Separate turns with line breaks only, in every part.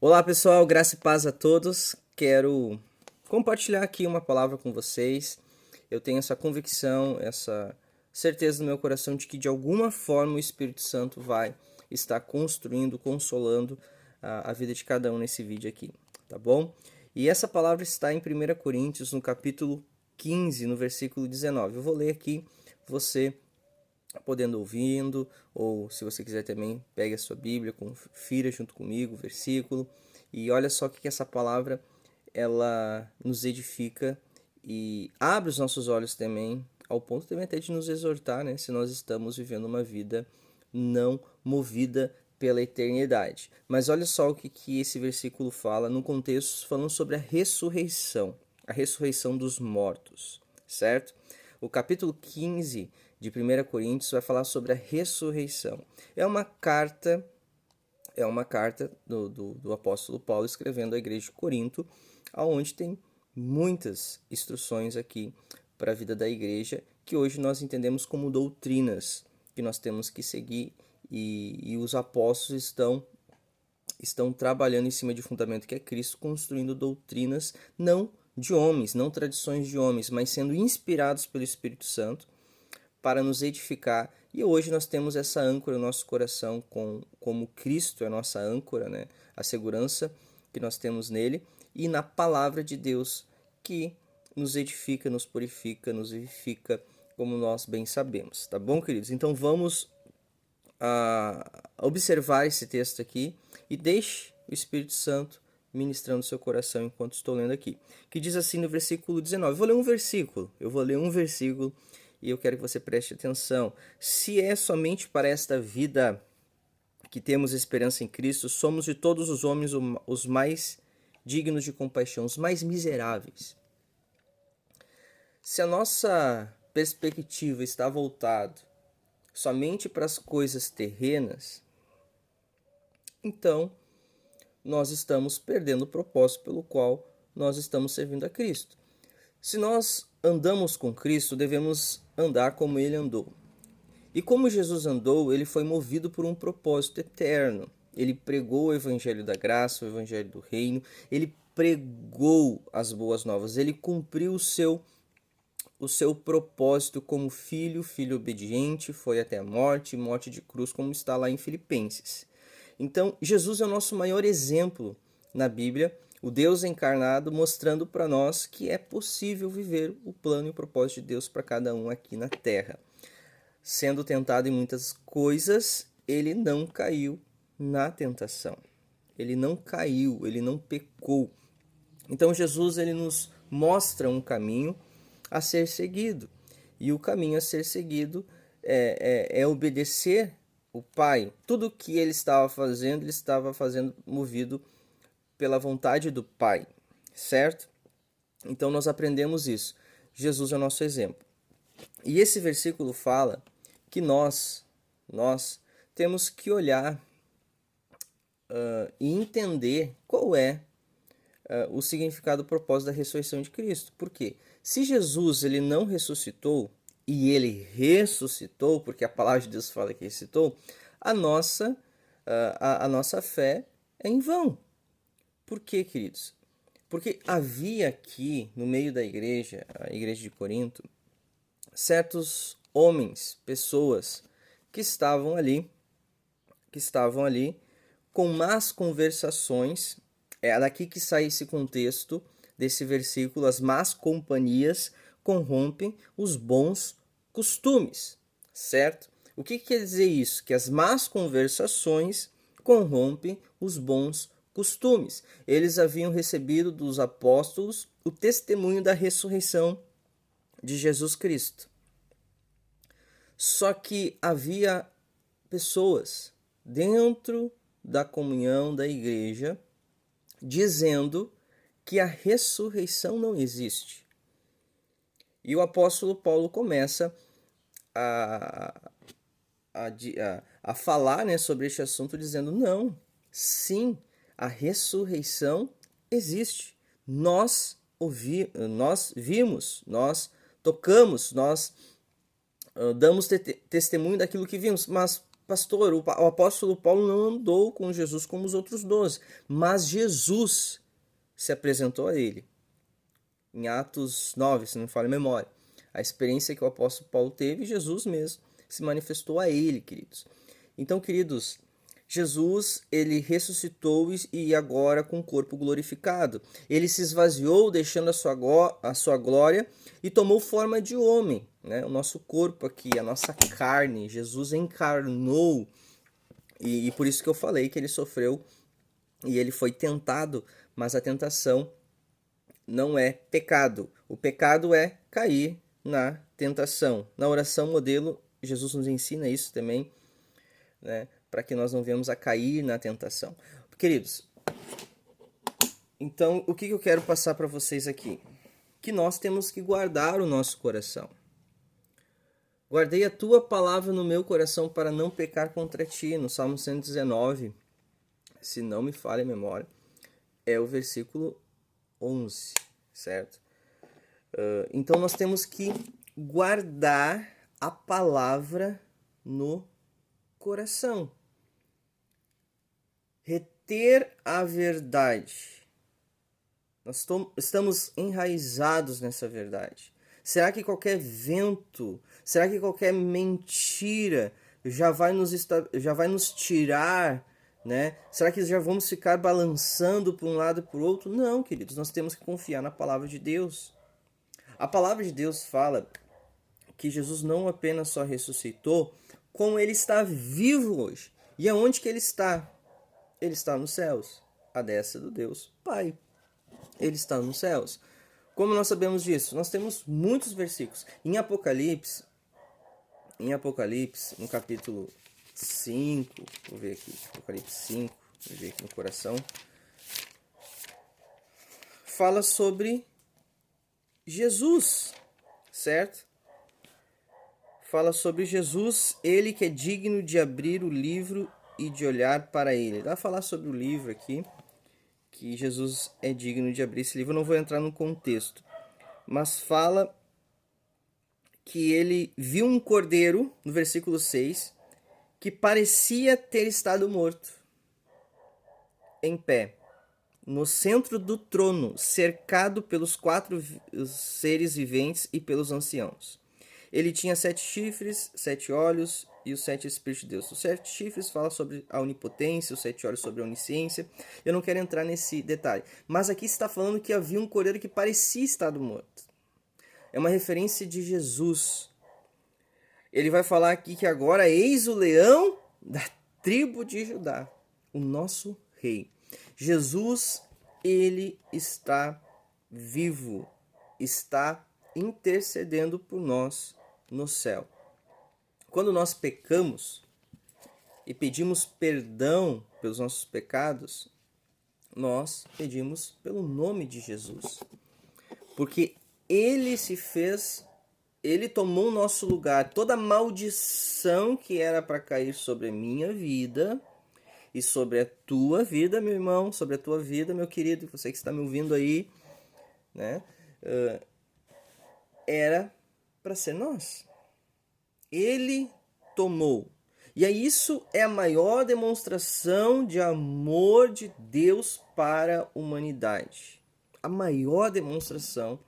Olá pessoal, graça e paz a todos. Quero compartilhar aqui uma palavra com vocês. Eu tenho essa convicção, essa certeza no meu coração de que de alguma forma o Espírito Santo vai estar construindo, consolando a vida de cada um nesse vídeo aqui, tá bom? E essa palavra está em 1 Coríntios, no capítulo 15, no versículo 19. Eu vou ler aqui, você podendo ouvindo, ou se você quiser também, pegue a sua Bíblia, confira junto comigo o versículo, e olha só que essa palavra, ela nos edifica e abre os nossos olhos também, ao ponto também até de nos exortar, né, se nós estamos vivendo uma vida não movida pela eternidade. Mas olha só o que esse versículo fala, no contexto falando sobre a ressurreição dos mortos, certo? O capítulo 15 de 1 Coríntios vai falar sobre a ressurreição. É uma carta do apóstolo Paulo escrevendo à igreja de Corinto, onde tem muitas instruções aqui para a vida da igreja, que hoje nós entendemos como doutrinas que nós temos que seguir, e os apóstolos estão trabalhando em cima de um fundamento que é Cristo, construindo doutrinas não de homens, não tradições de homens, mas sendo inspirados pelo Espírito Santo para nos edificar. E hoje nós temos essa âncora no nosso coração, como Cristo é a nossa âncora, né? A segurança que nós temos nele, e na palavra de Deus, que nos edifica, nos purifica, nos vivifica, como nós bem sabemos. Tá bom, queridos? Então vamos observar esse texto aqui e deixe o Espírito Santo ministrando seu coração enquanto estou lendo aqui. Que diz assim no versículo 19. Eu vou ler um versículo e eu quero que você preste atenção. Se é somente para esta vida que temos esperança em Cristo, somos de todos os homens os mais dignos de compaixão, os mais miseráveis. Se a nossa perspectiva está voltada somente para as coisas terrenas, então nós estamos perdendo o propósito pelo qual nós estamos servindo a Cristo. Se nós andamos com Cristo, devemos andar como ele andou. E como Jesus andou, ele foi movido por um propósito eterno. Ele pregou o evangelho da graça, o evangelho do reino, ele pregou as boas novas, ele cumpriu o seu propósito como filho obediente, foi até a morte de cruz, como está lá em Filipenses. Então, Jesus é o nosso maior exemplo na Bíblia, o Deus encarnado, mostrando para nós que é possível viver o plano e o propósito de Deus para cada um aqui na Terra. Sendo tentado em muitas coisas, ele não caiu na tentação. Ele não caiu, ele não pecou. Então, Jesus ele nos mostra um caminho a ser seguido. E o caminho a ser seguido é obedecer o Pai. Tudo que ele estava fazendo movido pela vontade do Pai, certo? Então nós aprendemos isso. Jesus é o nosso exemplo. E esse versículo fala que nós temos que olhar e entender qual é o significado, o propósito da ressurreição de Cristo. Por quê? Se Jesus ele não ressuscitou, e ele ressuscitou, porque a palavra de Deus fala que ressuscitou, a nossa fé é em vão. Por quê, queridos? Porque havia aqui, no meio da igreja, a igreja de Corinto, certos homens, pessoas, que estavam ali com más conversações. É daqui que sai esse contexto desse versículo: as más companhias corrompem os bons costumes, certo? O que quer dizer isso? Que as más conversações corrompem os bons costumes. Eles haviam recebido dos apóstolos o testemunho da ressurreição de Jesus Cristo. Só que havia pessoas dentro da comunhão da igreja dizendo que a ressurreição não existe. E o apóstolo Paulo começa a falar, né, sobre este assunto, dizendo: não, sim, a ressurreição existe. Nós vimos, nós tocamos, nós damos testemunho daquilo que vimos, mas pastor, o apóstolo Paulo não andou com Jesus como os outros 12, mas Jesus se apresentou a ele. Em Atos 9, se não me falha a memória. A experiência que o apóstolo Paulo teve, Jesus mesmo se manifestou a ele, queridos. Então, queridos, Jesus, ele ressuscitou e agora com o corpo glorificado. Ele se esvaziou, deixando a sua glória e tomou forma de homem, né? O nosso corpo aqui, a nossa carne. Jesus encarnou e por isso que eu falei que ele sofreu e ele foi tentado, mas a tentação não é pecado. O pecado é cair na tentação. Na oração modelo, Jesus nos ensina isso também, né? Para que nós não venhamos a cair na tentação. Queridos, então o que eu quero passar para vocês aqui? Que nós temos que guardar o nosso coração. Guardei a tua palavra no meu coração para não pecar contra ti. No Salmo 119, se não me falha a memória, é o versículo 11, certo? Então nós temos que guardar a palavra no coração. Reter a verdade. Nós estamos enraizados nessa verdade. Será que qualquer vento, será que qualquer mentira já vai nos tirar, né? Será que já vamos ficar balançando para um lado e para o outro? Não, queridos, nós temos que confiar na palavra de Deus. A palavra de Deus fala que Jesus não apenas só ressuscitou, como ele está vivo hoje. E aonde que ele está? Ele está nos céus, à destra do Deus Pai. Ele está nos céus. Como nós sabemos disso? Nós temos muitos versículos. Em Apocalipse, no capítulo 5, vou ver aqui, Apocalipse 5, vou ver aqui no coração, fala sobre Jesus, certo? Fala sobre Jesus, ele que é digno de abrir o livro e de olhar para ele. Vai falar sobre o livro aqui, que Jesus é digno de abrir esse livro. Eu não vou entrar no contexto, mas fala que ele viu um cordeiro, no versículo 6, que parecia ter estado morto, em pé, no centro do trono, cercado pelos 4 seres viventes e pelos anciãos. Ele tinha 7 chifres, 7 olhos e os 7 Espíritos de Deus. Os 7 chifres fala sobre a onipotência, os 7 olhos sobre a onisciência. Eu não quero entrar nesse detalhe. Mas aqui está falando que havia um cordeiro que parecia estar morto. É uma referência de Jesus. Ele vai falar aqui que agora eis o leão da tribo de Judá, o nosso rei. Jesus, ele está vivo, está intercedendo por nós no céu. Quando nós pecamos e pedimos perdão pelos nossos pecados, nós pedimos pelo nome de Jesus. Porque ele se fez, ele tomou o nosso lugar. Toda maldição que era para cair sobre a minha vida e sobre a tua vida, meu irmão, sobre a tua vida, meu querido, você que está me ouvindo aí, né? Era para ser nós. Ele tomou. E aí isso é a maior demonstração de amor de Deus para a humanidade. A maior demonstração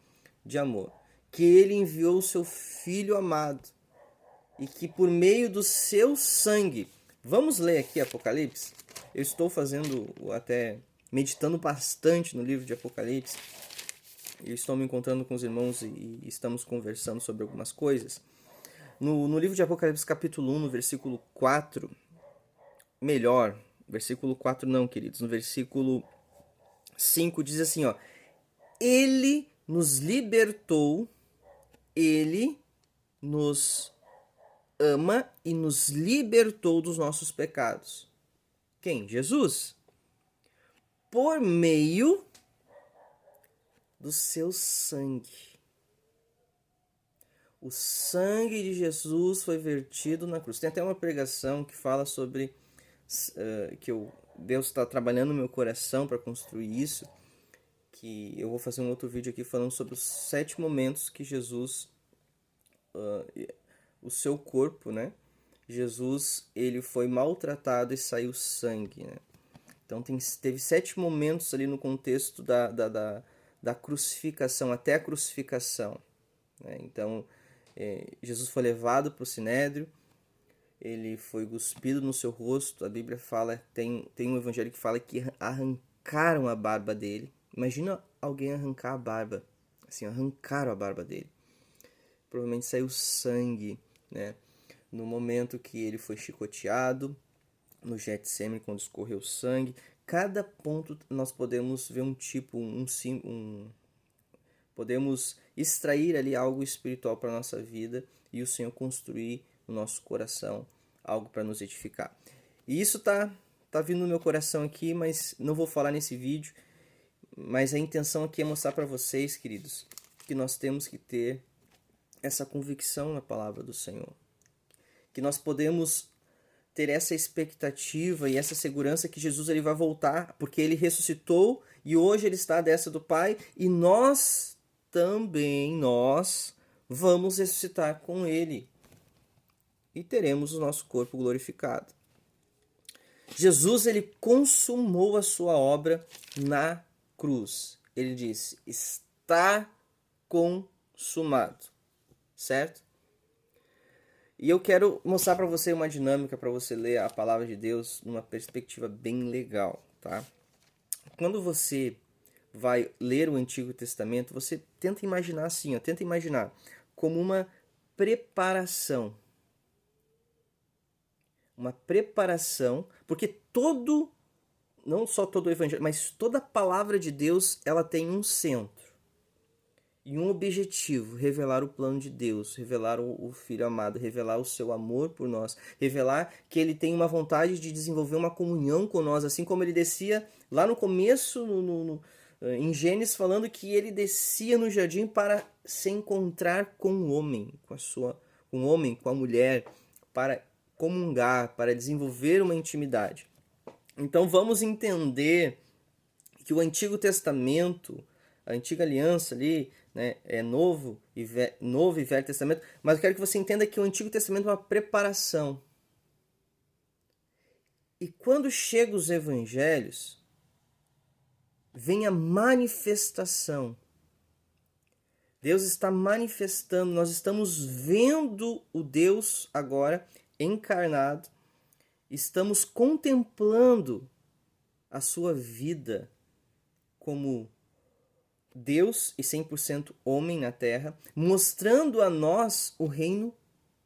de amor. Que ele enviou o seu Filho amado. E que por meio do seu sangue... Vamos ler aqui Apocalipse? Eu estou meditando bastante no livro de Apocalipse. Eu estou me encontrando com os irmãos e estamos conversando sobre algumas coisas. No livro de Apocalipse, capítulo 1, no versículo 4, versículo 4 não, queridos, no versículo 5 diz assim, ó, ele nos libertou, ele nos ama e nos libertou dos nossos pecados. Quem? Jesus. Por meio do seu sangue. O sangue de Jesus foi vertido na cruz. Tem até uma pregação que fala sobre Deus está trabalhando no meu coração para construir isso. Que eu vou fazer um outro vídeo aqui falando sobre os 7 momentos que Jesus, o seu corpo, né, Jesus ele foi maltratado e saiu sangue, né? Então teve 7 momentos ali no contexto da crucificação, até a crucificação, né? Então Jesus foi levado para o sinédrio, ele foi cuspido no seu rosto. A Bíblia fala, tem um evangelho que fala que arrancaram a barba dele. Imagina alguém arrancar a barba, assim, arrancaram a barba dele. Provavelmente saiu sangue, né? No momento que ele foi chicoteado, no Getsemane, quando escorreu sangue, cada ponto nós podemos ver um tipo, podemos extrair ali algo espiritual para a nossa vida e o Senhor construir no nosso coração algo para nos edificar. E isso tá vindo no meu coração aqui, mas não vou falar nesse vídeo. Mas a intenção aqui é mostrar para vocês, queridos, que nós temos que ter essa convicção na palavra do Senhor. Que nós podemos ter essa expectativa e essa segurança que Jesus ele vai voltar, porque ele ressuscitou e hoje ele está à destra do Pai, e nós vamos ressuscitar com ele e teremos o nosso corpo glorificado. Jesus ele consumou a sua obra na cruz. Ele disse: está consumado, certo? E eu quero mostrar para você uma dinâmica para você ler a palavra de Deus numa perspectiva bem legal, tá? Quando você vai ler o Antigo Testamento, você tenta imaginar assim, ó, tenta imaginar como uma preparação. Uma preparação, porque não só todo o evangelho, mas toda a palavra de Deus, ela tem um centro e um objetivo: revelar o plano de Deus, revelar o Filho amado, revelar o seu amor por nós, revelar que ele tem uma vontade de desenvolver uma comunhão com nós, assim como ele descia lá no começo, em Gênesis, falando que ele descia no jardim para se encontrar com o homem, com a mulher, para comungar, para desenvolver uma intimidade. Então vamos entender que o Antigo Testamento, a Antiga Aliança ali, né, é Novo e Velho Testamento, mas eu quero que você entenda que o Antigo Testamento é uma preparação. E quando chegam os evangelhos, vem a manifestação. Deus está manifestando, nós estamos vendo o Deus agora encarnado, estamos contemplando a sua vida como Deus e 100% homem na terra, mostrando a nós o reino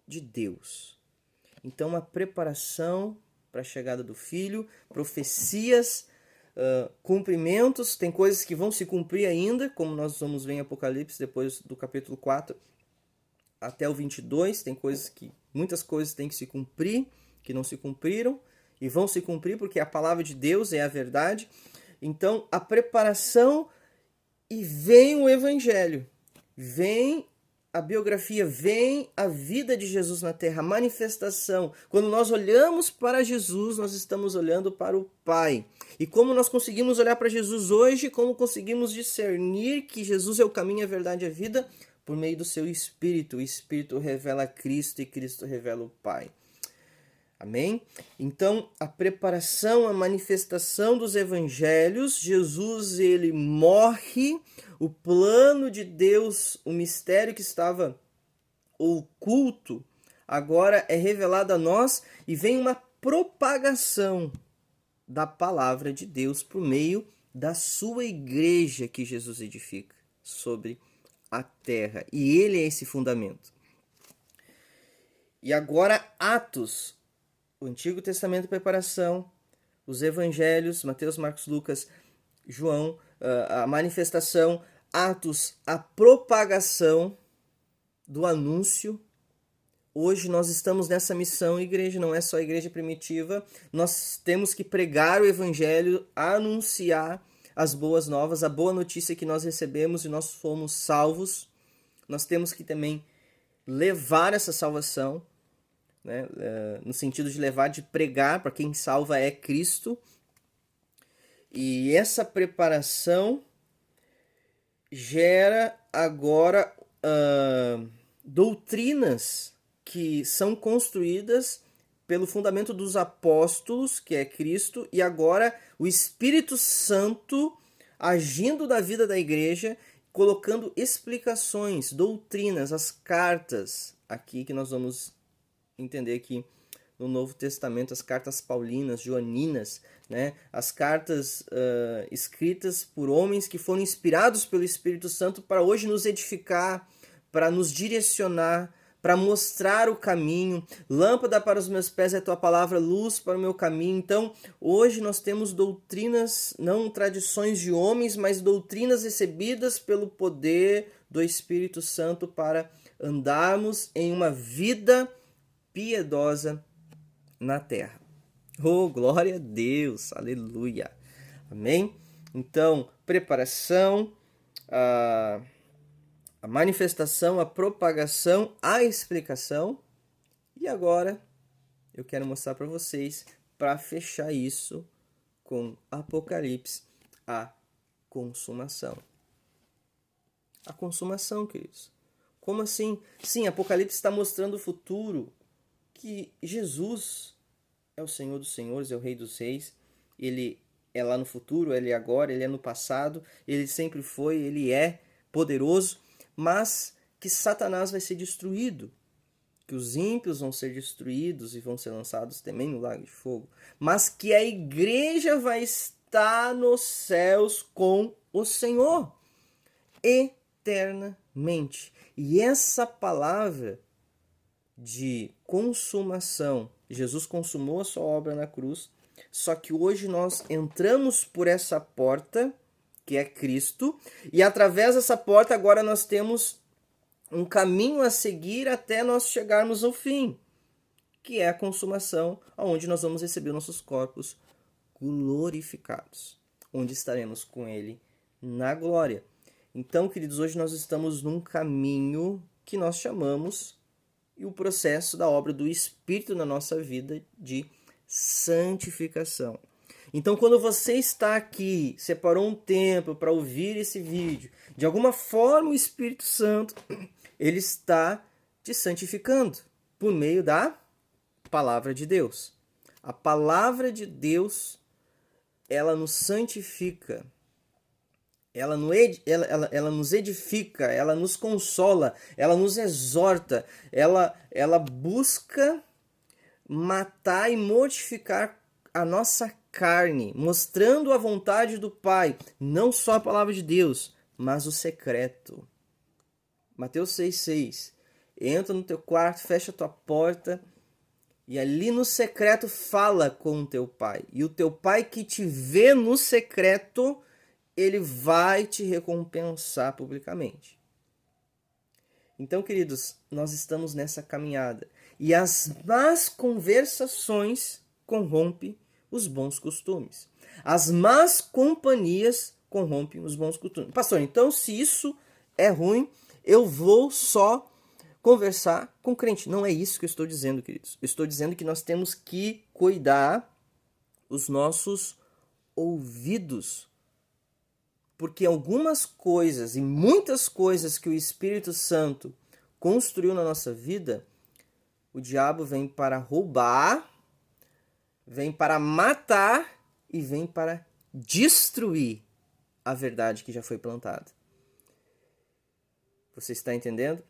de Deus. Então, a preparação para a chegada do Filho, profecias, cumprimentos, tem coisas que vão se cumprir ainda, como nós vamos ver em Apocalipse, depois do capítulo 4 até o 22, muitas coisas têm que se cumprir, que não se cumpriram, e vão se cumprir porque a palavra de Deus é a verdade. Então, a preparação, e vem o evangelho, vem a biografia, vem a vida de Jesus na terra, a manifestação. Quando nós olhamos para Jesus, nós estamos olhando para o Pai. E como nós conseguimos olhar para Jesus hoje, como conseguimos discernir que Jesus é o caminho, a verdade e a vida? Por meio do seu Espírito. O Espírito revela Cristo e Cristo revela o Pai. Amém? Então, a preparação, a manifestação dos evangelhos, Jesus ele morre, o plano de Deus, o mistério que estava oculto, agora é revelado a nós e vem uma propagação da palavra de Deus por meio da sua igreja que Jesus edifica sobre a terra. E ele é esse fundamento. E agora Atos, o Antigo Testamento de preparação, os evangelhos, Mateus, Marcos, Lucas, João, a manifestação, Atos, a propagação do anúncio. Hoje nós estamos nessa missão, igreja, não é só a igreja primitiva, nós temos que pregar o evangelho, anunciar as boas novas, a boa notícia que nós recebemos e nós fomos salvos. Nós temos que também levar essa salvação, né? No sentido de levar, de pregar, para quem salva é Cristo. E essa preparação gera agora doutrinas que são construídas pelo fundamento dos apóstolos, que é Cristo, e agora o Espírito Santo agindo na vida da igreja, colocando explicações, doutrinas, as cartas, aqui que nós vamos entender aqui no Novo Testamento, as cartas paulinas, joaninas, né? As cartas escritas por homens que foram inspirados pelo Espírito Santo para hoje nos edificar, para nos direcionar, para mostrar o caminho. Lâmpada para os meus pés é a tua palavra, luz para o meu caminho. Então, hoje nós temos doutrinas, não tradições de homens, mas doutrinas recebidas pelo poder do Espírito Santo para andarmos em uma vida piedosa na terra. Oh, glória a Deus, aleluia, amém? Então, preparação, a manifestação, a propagação, a explicação. E agora eu quero mostrar para vocês, para fechar isso com Apocalipse, a consumação. A consumação, queridos. Como assim? Sim, Apocalipse está mostrando o futuro, que Jesus é o Senhor dos Senhores, é o Rei dos Reis. Ele é lá no futuro, ele é agora, ele é no passado, ele sempre foi, ele é poderoso, mas que Satanás vai ser destruído, que os ímpios vão ser destruídos e vão ser lançados também no lago de fogo, mas que a igreja vai estar nos céus com o Senhor eternamente. E essa palavra de consumação, Jesus consumou a sua obra na cruz, só que hoje nós entramos por essa porta, que é Cristo, e através dessa porta agora nós temos um caminho a seguir até nós chegarmos ao fim, que é a consumação, onde nós vamos receber nossos corpos glorificados, onde estaremos com Ele na glória. Então, queridos, hoje nós estamos num caminho que nós chamamos, e o processo da obra do Espírito na nossa vida, de santificação. Então, quando você está aqui, separou um tempo para ouvir esse vídeo, de alguma forma o Espírito Santo, ele está te santificando por meio da palavra de Deus. A palavra de Deus, ela nos santifica, ela nos edifica, ela nos consola, ela nos exorta, ela busca matar e mortificar a nossa carne, mostrando a vontade do Pai, não só a palavra de Deus, mas o secreto. Mateus 6,6. Entra no teu quarto, fecha a tua porta e ali no secreto fala com o teu Pai. E o teu Pai que te vê no secreto, ele vai te recompensar publicamente. Então, queridos, nós estamos nessa caminhada. E as más conversações corrompem os bons costumes. As más companhias corrompem os bons costumes. Pastor, então se isso é ruim, eu vou só conversar com crente. Não é isso que eu estou dizendo, queridos. Eu estou dizendo que nós temos que cuidar os nossos ouvidos. Porque algumas coisas e muitas coisas que o Espírito Santo construiu na nossa vida, o diabo vem para roubar, vem para matar e vem para destruir a verdade que já foi plantada. Você está entendendo?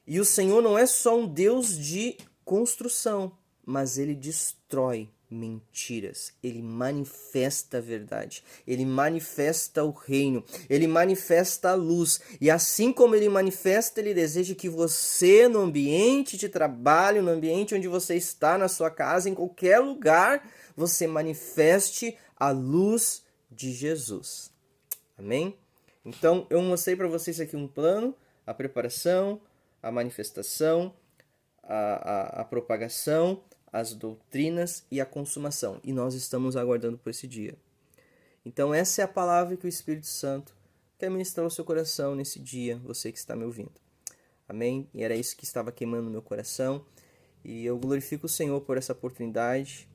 E o Senhor não é só um Deus de construção, mas ele destrói mentiras, ele manifesta a verdade, ele manifesta o reino, ele manifesta a luz, e assim como ele manifesta, ele deseja que você, no ambiente de trabalho, no ambiente onde você está, na sua casa, em qualquer lugar, você manifeste a luz de Jesus. Amém? Então, eu mostrei para vocês aqui um plano, a preparação, a manifestação, a propagação, as doutrinas e a consumação. E nós estamos aguardando por esse dia. Então essa é a palavra que o Espírito Santo quer ministrar ao seu coração nesse dia, você que está me ouvindo. Amém? E era isso que estava queimando no meu coração. E eu glorifico o Senhor por essa oportunidade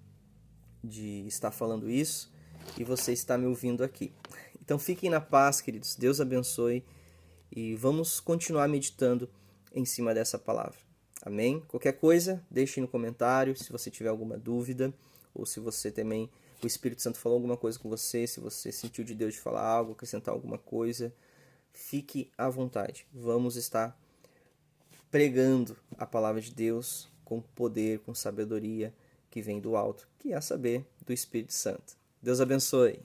de estar falando isso. E você está me ouvindo aqui. Então fiquem na paz, queridos. Deus abençoe. E vamos continuar meditando em cima dessa palavra. Amém? Qualquer coisa, deixe no comentário se você tiver alguma dúvida, ou se você também, o Espírito Santo falou alguma coisa com você, se você sentiu de Deus de falar algo, acrescentar alguma coisa, fique à vontade. Vamos estar pregando a palavra de Deus com poder, com sabedoria que vem do alto, que é saber do Espírito Santo. Deus abençoe.